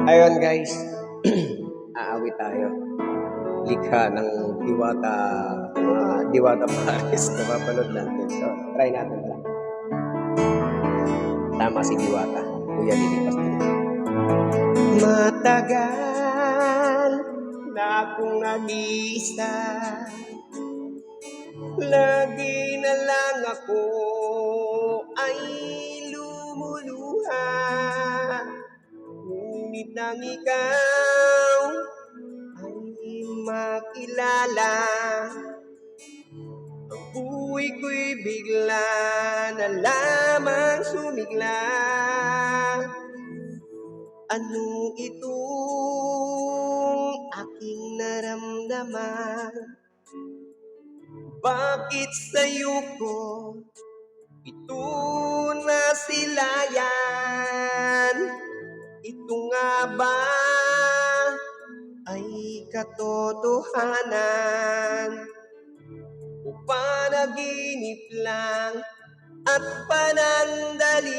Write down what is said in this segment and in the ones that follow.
Ayun guys, aawit tayo. Likha ng Diwata, Diwata Paris na mapanood natin. So, try natin lang. Tama si Diwata. Kuya, lilipas din. Matagal na akong nag-iisa, lagi na lang ako ay lumuluha. Ngunit nang ikaw ay makilala, ang buhay ko'y bigla na lamang sumigla. Ano itong aking naramdaman? Bakit sa'yo ko ito nasilayan? Ito nga ba ay katotohanan o panaginip lang at panandalian?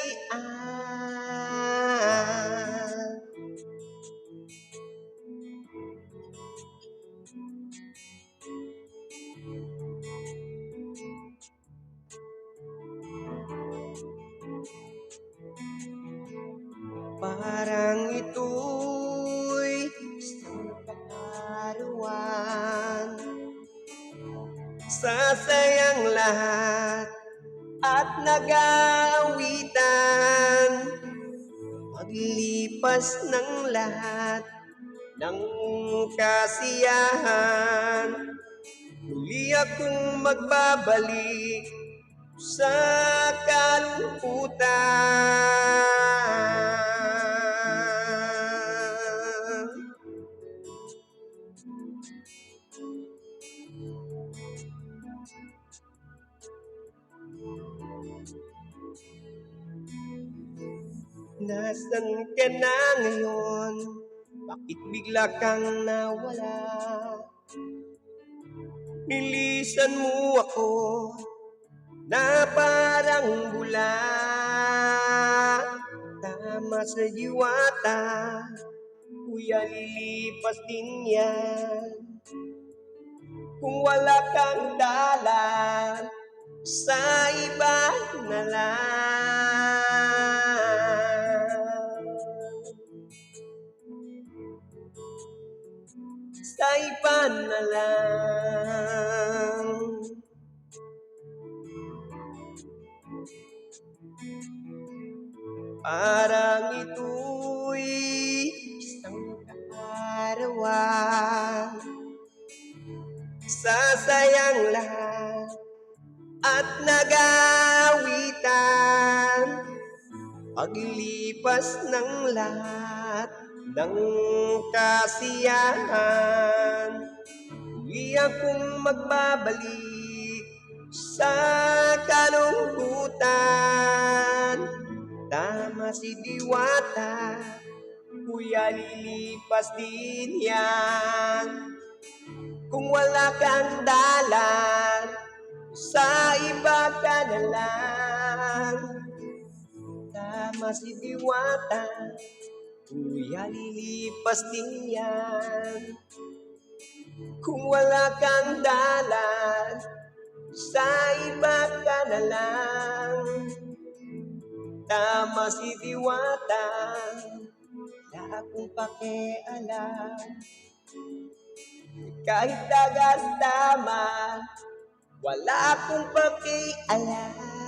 Parang ito'y isang kaarawan, sasayang lahat at nag-aawitan. Paglipas ng lahat ng kasiyahan, muli akong magbabalik sa kalungkutan. Nasaan ka na ngayon? Bakit bigla kang nawala? Nilisan mo ako na parang bula. Tama sa Diwata, kuya, lilipas din yan. Kung wala kang dalan, sa iba na lang. Sa iba na lang. Parang ito'y isang kaarawan, sasayang lahat at nag-aawitan. Paglipas ng lahat ng kasiyahan, muli akong magbabalik sa kalungkutan. Tama si Diwata, kuya, lilipas din yan. Kung wala kang dalan, sa iba ka na lang. Tama si Diwata, kuya, lilipas din yan. Kung wala kang dalan, sa iba ka na lang. Tama si Diwata, wala akong pakialam. Kahit tagas tama, wala akong pakialam.